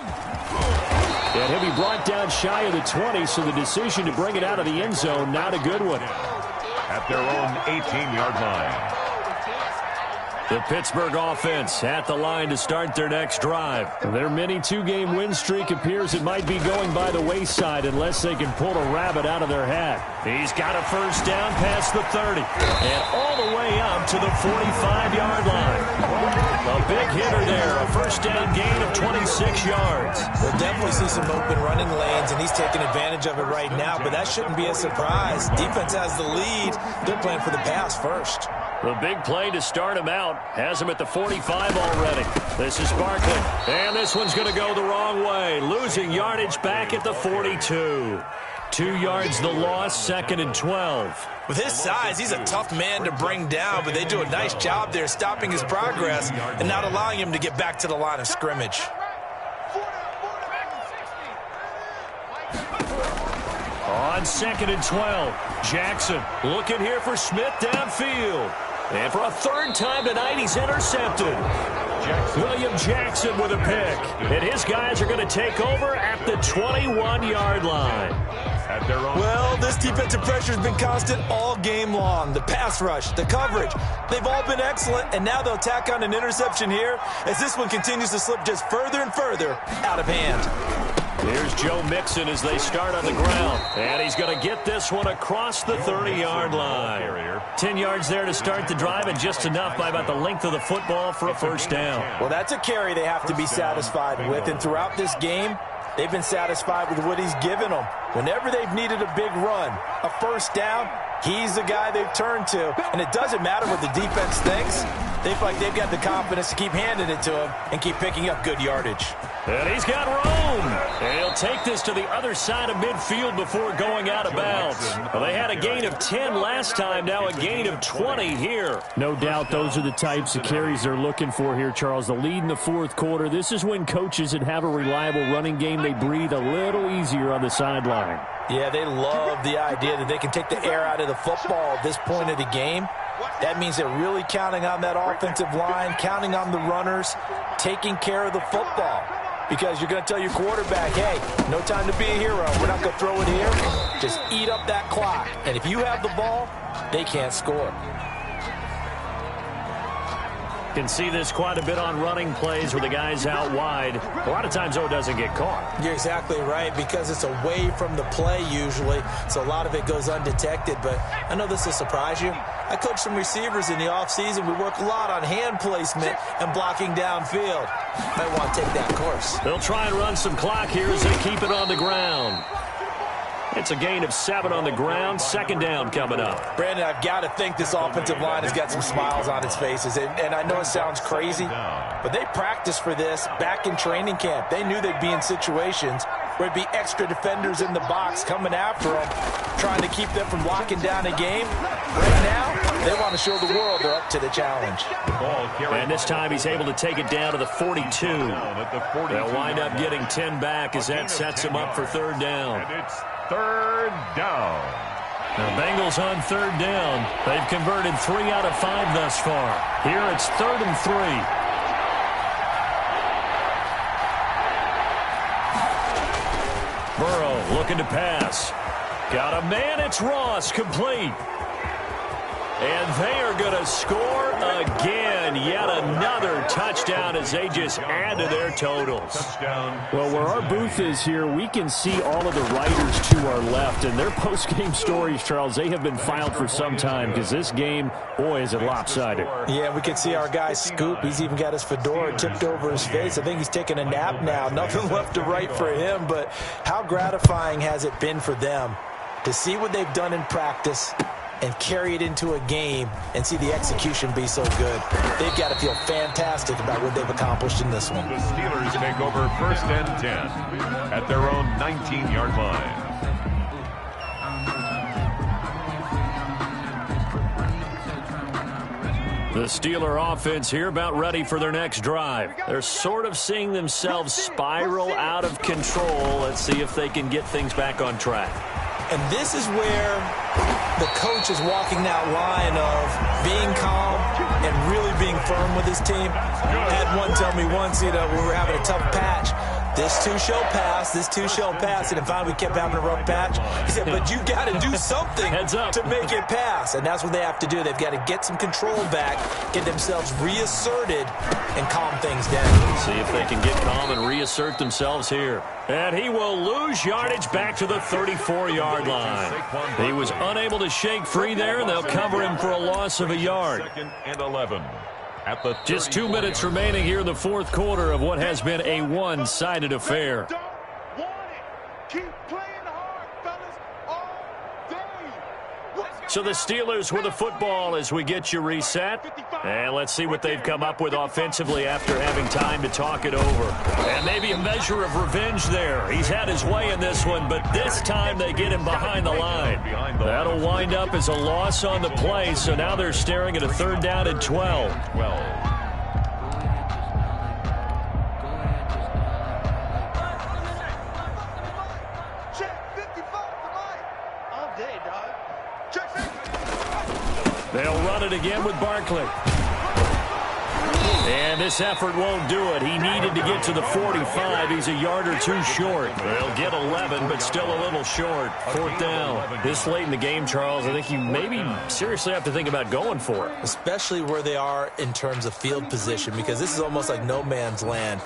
And he'll be brought down shy of the 20, so the decision to bring it out of the end zone, not a good one. At their own 18-yard line. The Pittsburgh offense at the line to start their next drive. Their mini 2-game win streak appears it might be going by the wayside unless they can pull a rabbit out of their hat. He's got a first down past the 30 and all the way up to the 45-yard line. A big hitter there, a first down gain of 26 yards. We'll definitely see some open running lanes, and he's taking advantage of it right now, but that shouldn't be a surprise. Defense has the lead. They're playing for the pass first. The big play to start him out has him at the 45 already. This is Barkley, and this one's going to go the wrong way, losing yardage back at the 42. 2 yards the loss, 2nd and 12. With his size, he's a tough man to bring down, but they do a nice job there stopping his progress and not allowing him to get back to the line of scrimmage. On 2nd and 12, Jackson looking here for Smith downfield. And for a 3rd time tonight, he's intercepted. William Jackson with a pick. And his guys are going to take over at the 21-yard line. Well, this defensive pressure has been constant all game long. The pass rush, the coverage, they've all been excellent, and now they'll tack on an interception here as this one continues to slip just further and further out of hand. Here's Joe Mixon as they start on the ground. And he's going to get this one across the 30-yard line. 10 yards there to start the drive, and just enough by about the length of the football for a first down. Well, that's a carry they have to be satisfied with, and throughout this game, they've been satisfied with what he's given them. Whenever they've needed a big run, a first down, he's the guy they've turned to. And it doesn't matter what the defense thinks. They feel like they've got the confidence to keep handing it to him and keep picking up good yardage. And he's got room. And he'll take this to the other side of midfield before going out of bounds. Well, they had a gain of 10 last time, now a gain of 20 here. No doubt those are the types of carries they're looking for here, Charles. The lead in the 4th quarter. This is when coaches that have a reliable running game, they breathe a little easier on the sideline. Yeah, they love the idea that they can take the air out of the football at this point of the game. That means they're really counting on that offensive line, counting on the runners, taking care of the football. Because you're going to tell your quarterback, hey, no time to be a hero. We're not going to throw it here. Just eat up that clock. And if you have the ball, they can't score. Can see this quite a bit on running plays where the guy's out wide. A lot of times, though, it doesn't get caught. You're exactly right, because it's away from the play usually, so a lot of it goes undetected. But I know this will surprise you. I coach some receivers in the offseason. We work a lot on hand placement and blocking downfield. Might want to take that course. They'll try and run some clock here as they keep it on the ground. It's a gain of 7 on the ground. 2nd down coming up. Brandon, I've got to think this offensive line has got some smiles on its faces. And I know it sounds crazy, but they practiced for this back in training camp. They knew they'd be in situations where it'd be extra defenders in the box coming after them, trying to keep them from locking down a game. Right now, they want to show the world they're up to the challenge. And this time he's able to take it down to the 42. They'll wind up getting 10 back as that sets him up for 3rd down. third down. The Bengals on third down. They've converted 3 out of 5 thus far. Here it's 3rd and 3. Burrow looking to pass. Got a man. It's Ross, complete. And they are going to score again. Yet another touchdown as they just add to their totals. Touchdown. Well, where our booth is here, we can see all of the writers to our left. And their post-game stories, Charles, they have been filed for some time because this game, boy, is it lopsided. Yeah, we can see our guy Scoop. He's even got his fedora tipped over his face. I think he's taking a nap now. Nothing left to write for him. But how gratifying has it been for them to see what they've done in practice and carry it into a game and see the execution be so good. They've got to feel fantastic about what they've accomplished in this one. The Steelers take over 1st and 10 at their own 19-yard line. The Steeler offense here about ready for their next drive. They're sort of seeing themselves spiral out of control. Let's see if they can get things back on track. And this is where the coach is walking that line of being calm and really being firm with his team. I had one tell me once, when we were having a tough patch, this too shall pass, this too shall pass. And finally we kept having a rough patch. He said, but you got to do something to make it pass. And that's what they have to do. They've got to get some control back, get themselves reasserted, and calm things down. See if they can get calm and reassert themselves here. And he will lose yardage back to the 34-yard line. He was unable to shake free there, and they'll cover him for a loss of a yard. 2nd and 11. At the Just 2 minutes remaining here in the fourth quarter of what has been a one-sided affair. Don't want it. Keep playing hard, fellas, all day. So the Steelers with the football as we get you reset. And let's see what they've come up with offensively after having time to talk it over. And maybe a measure of revenge there. He's had his way in this one, but this time they get him behind the line. That'll wind up as a loss on the play, so now they're staring at a 3rd down and 12. Check 55 tonight. All day, dog. Check 55. They'll run it again with Barkley. And this effort won't do it. He needed to get to the 45. He's a yard or two short. They'll get 11, but still a little short. 4th down. This late in the game, Charles, I think you maybe seriously have to think about going for it. Especially where they are in terms of field position, because this is almost like no man's land.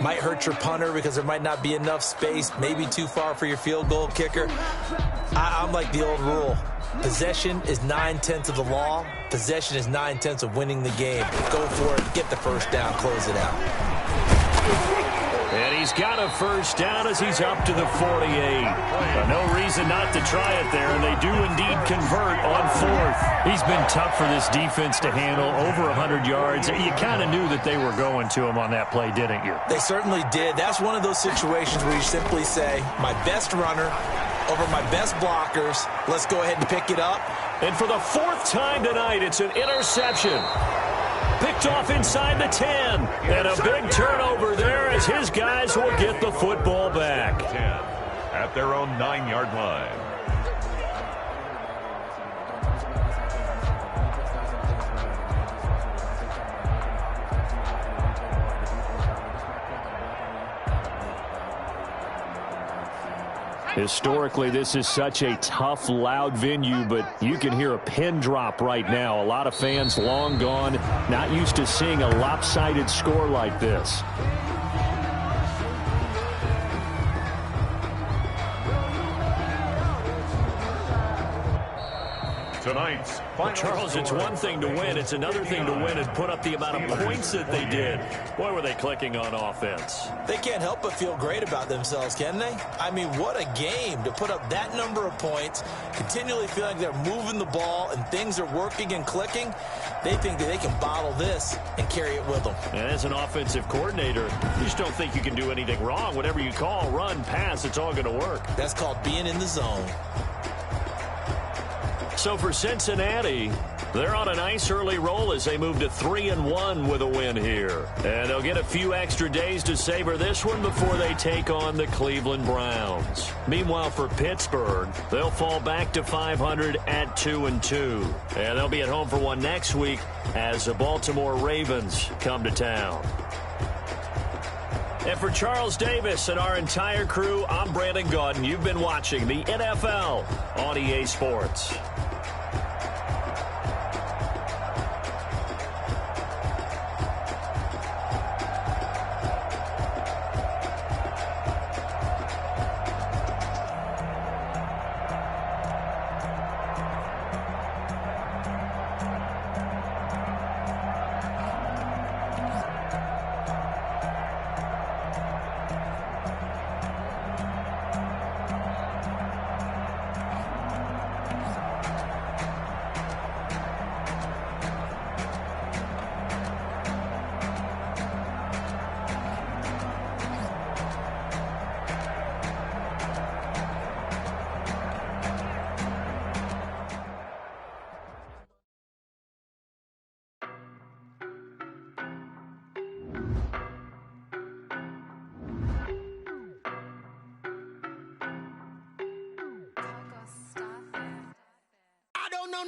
Might hurt your punter because there might not be enough space, maybe too far for your field goal kicker. I'm like the old rule. Possession is 9/10 of the law. Possession is 9/10 of winning the game. Go for it. Get the first down. Close it out. And he's got a first down as he's up to the 48. No reason not to try it there, and they do indeed convert on 4th. He's been tough for this defense to handle, over 100 yards. You kind of knew that they were going to him on that play, didn't you? They certainly did. That's one of those situations where you simply say, my best runner over my best blockers. Let's go ahead and pick it up. And for the 4th time tonight, it's an interception. Picked off inside the 10. And a big turnover there as his guys will get the football back. 10 at their own 9-yard line. Historically, this is such a tough, loud venue, but you can hear a pin drop right now. A lot of fans long gone, not used to seeing a lopsided score like this. Tonight's Well, Charles, it's one thing to win. It's another thing to win and put up the amount of points that they did. Boy, were they clicking on offense. They can't help but feel great about themselves, can they? I mean, what a game to put up that number of points, continually feeling like they're moving the ball and things are working and clicking. They think that they can bottle this and carry it with them. And as an offensive coordinator, you just don't think you can do anything wrong. Whatever you call, run, pass, it's all going to work. That's called being in the zone. So for Cincinnati, they're on a nice early roll as they move to 3-1 with a win here. And they'll get a few extra days to savor this one before they take on the Cleveland Browns. Meanwhile, for Pittsburgh, they'll fall back to 500 at 2-2. And they'll be at home for one next week as the Baltimore Ravens come to town. And for Charles Davis and our entire crew, I'm Brandon Gaudin. You've been watching the NFL on EA Sports.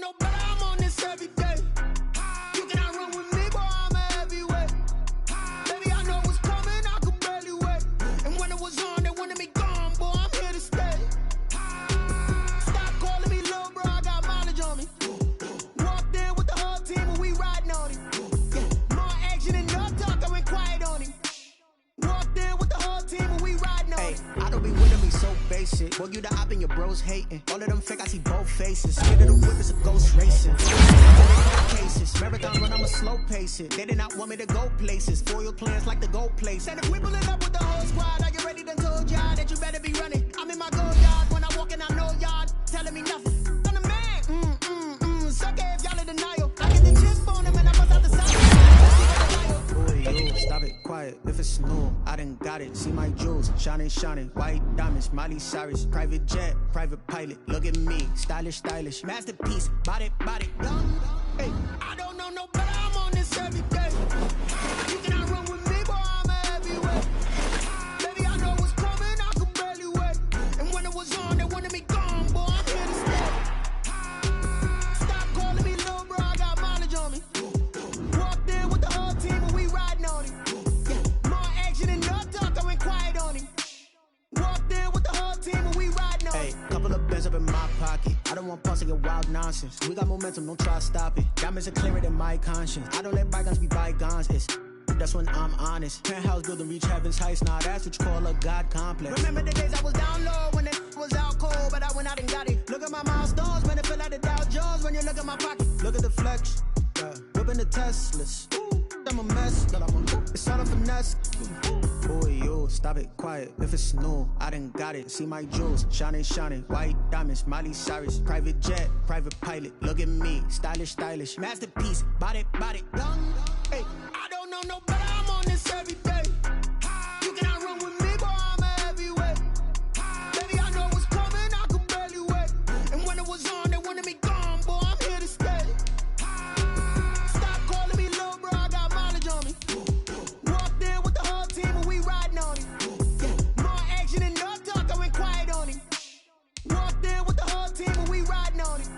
No, but I'm on this every day. You cannot run with me, boy, I'm a heavyweight. Baby, I know what's coming, I could barely wait. And when it was on, they wanted me gone, boy, I'm here to stay. Stop calling me little bro, I got mileage on me. Walked in with the whole team and we riding on him. Yeah, more action and no talk, I went quiet on him. Walked in with the whole team and we riding on him. I don't be winning me so basic. Boy, you the op and your bros hating. All of them fake, I see both faces. Scared of the whip, it's a ghost racing. Cases. Marathon run, I'ma slow pace it. They did not want me to go places. Foil plans like the go place. And if we pulling up with the whole squad, are you ready? Done told y'all that you better be running. I'm in my go yard. When I walk in, I know y'all telling me nothing. I'm the man. Suck it if y'all in denial. I get the chip on them and I bust out the side. Boy, you stop it, quiet. If it's new, I done got it. See my jewels, shining, white diamonds, Miley Cyrus, private jet, private pilot. Look at me, stylish, masterpiece, body, done. Hey, I don't know no better, I'm on this every day. You cannot run with me, boy, I'm a heavyweight. Baby, I know what's coming, I could barely wait. And when it was on, they wanted me gone, boy, I'm here to stay. Stop calling me little bro, I got mileage on me. Walked in with the whole team and we riding on him. Yeah, more action and no talk, I went quiet on him. Walked in with the whole team and we riding on him. Hey, couple of bands up in my pocket. I don't want pause to get wild nonsense. We got momentum, don't try to stop it. Diamonds are clearer than my conscience. I don't let bygones be bygones. That's when I'm honest. Penthouse building reach heaven's heights. Now that's what you call a God complex. Remember the days I was down low when it was out cold, but I went out and got it. Look at my milestones, man, it feel like the Dow Jones when you look at my pocket. Look at the flex, whipping the Teslas. I'm a mess, it's all a finesse. Boy, you stop it, quiet. If it's new, I done got it. See my jewels, shining, white diamonds, Miley Cyrus, private jet, private pilot. Look at me, stylish, masterpiece, body, done. Hey, I don't know no better, I'm on this every day. You cannot run with me, boy, I'm a heavyweight. Baby, I know what's coming, I could barely wait. And when it was on, they wanted me gone, boy, I'm here to stay. Stop calling me little bro, I got mileage on me. Walked in with the whole team and we riding on him. Yeah, more action and no talk, I went quiet on him. Walked in with the whole team and we riding on him.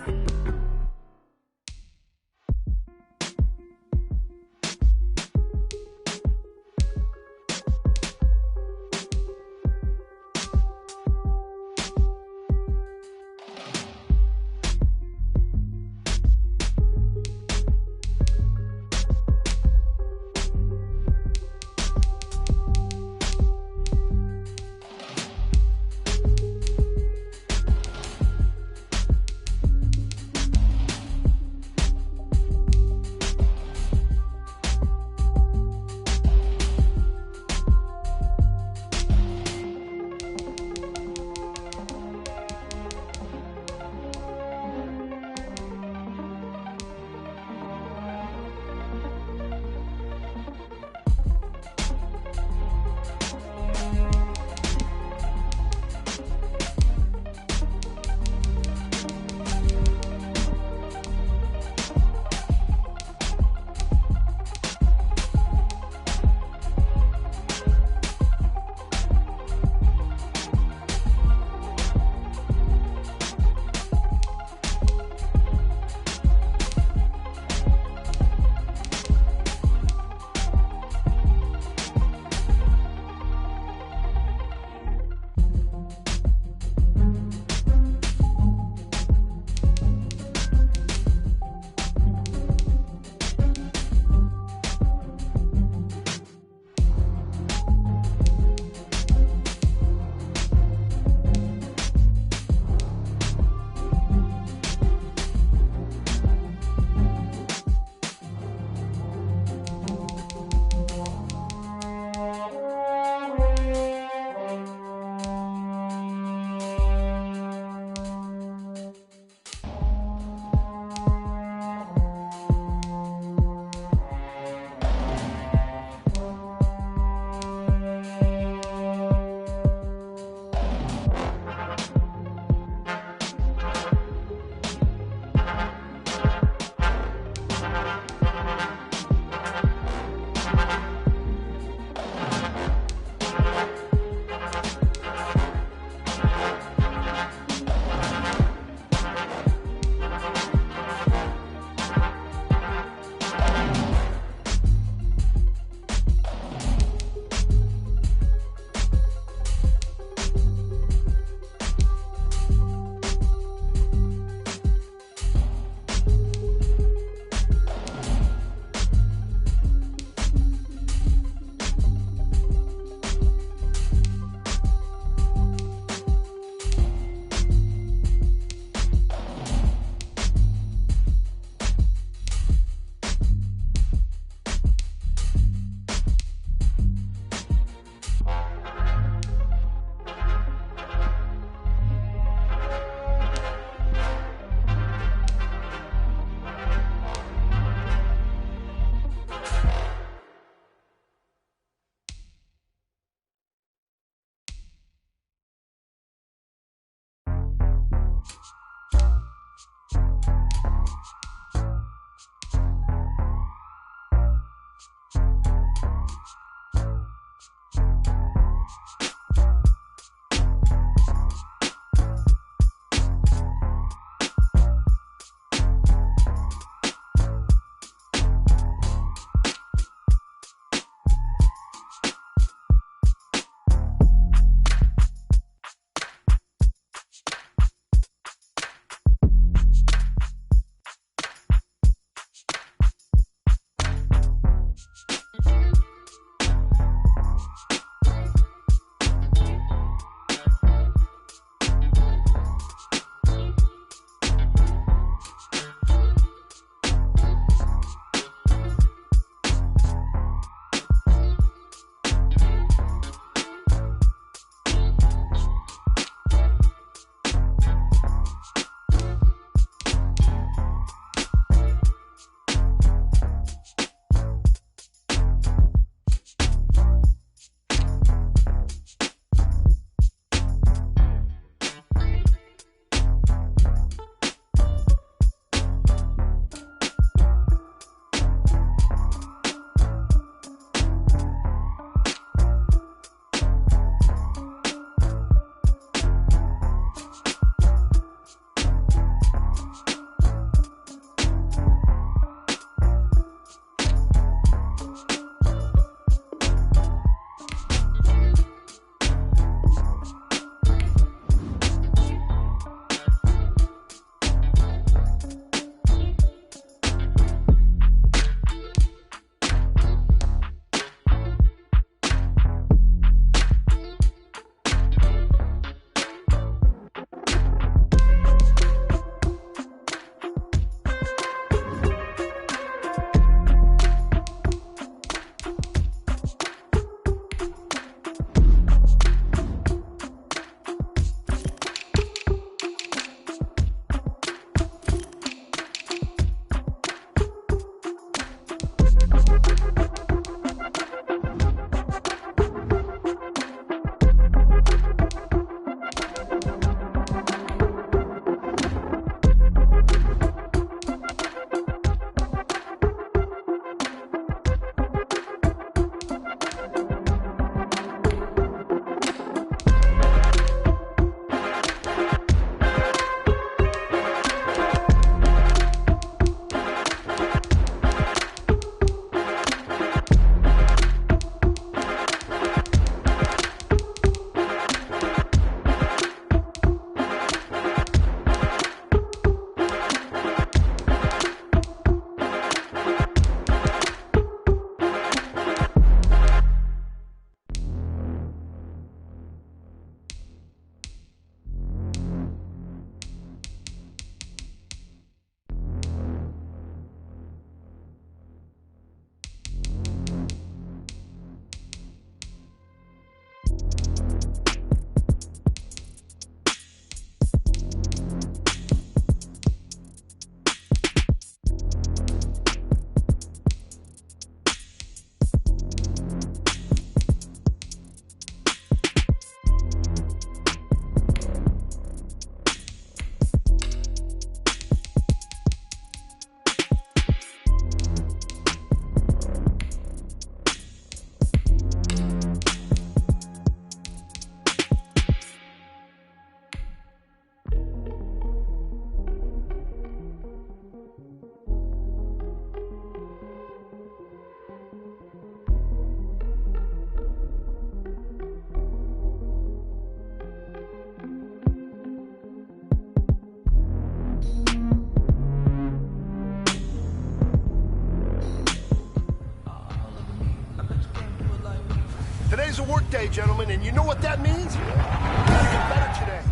Today's a work day, gentlemen, and you know what that means? We gotta get better today.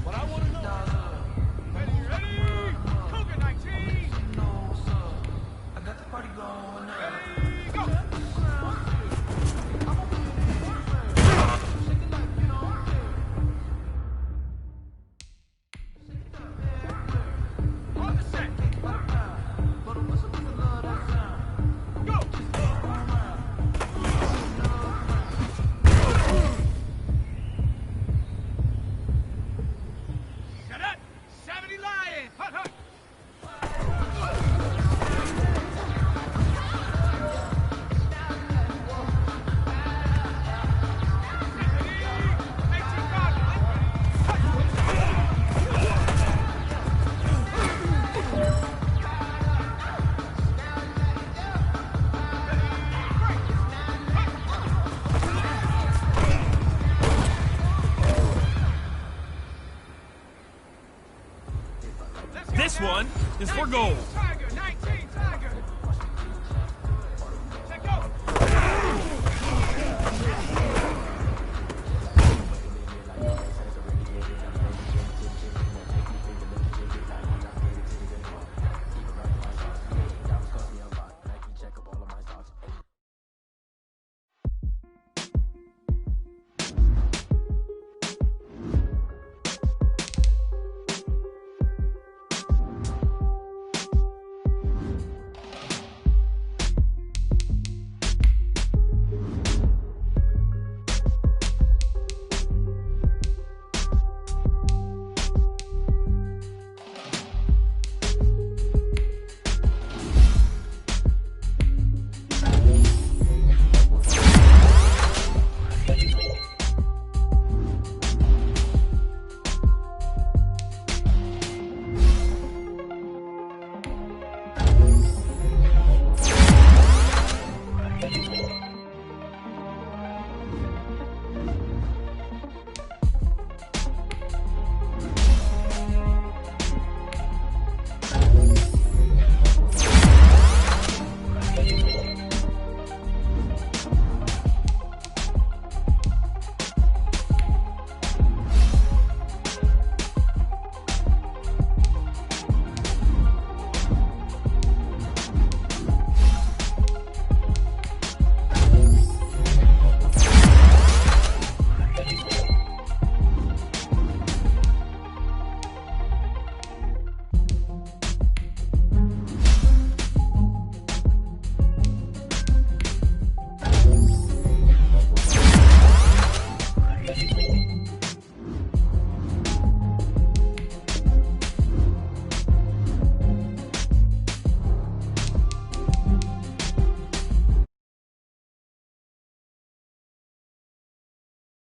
What I want to know... Ready? Cougar 19! I got the party going. Ready, go! On the set. Go! Cadet, 70 Lions! Hut, hut! This one is for gold.